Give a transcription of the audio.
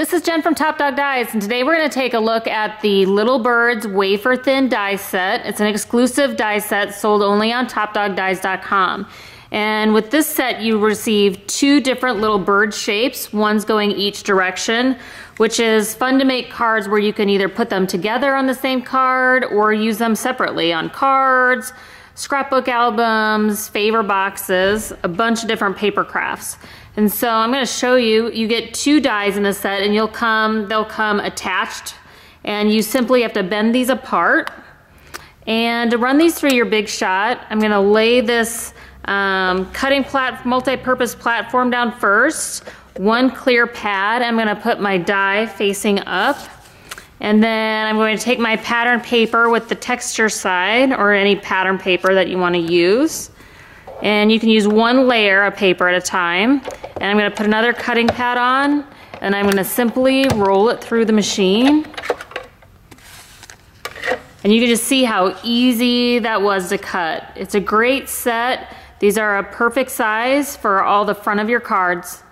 This is Jen from Top Dog Dies, and today we're going to take a look at the Little Birds Wafer-Thin die set. It's an exclusive die set sold only on TopDogDies.com. And with this set, you receive two different little bird shapes. One's going each direction, which is fun to make cards where you can either put them together on the same card or use them separately on cards, scrapbook albums, favor boxes, a bunch of different paper crafts. And so I'm going to show you, you get two dies in the set and they'll come attached, and you simply have to bend these apart. And to run these through your Big Shot, I'm going to lay this multi-purpose platform down first, one clear pad. I'm going to put my die facing up, and then I'm going to take my pattern paper with the texture side, or any pattern paper that you want to use. And you can use one layer of paper at a time. And I'm going to put another cutting pad on, and I'm going to simply roll it through the machine. And you can just see how easy that was to cut. It's a great set. These are a perfect size for all the front of your cards.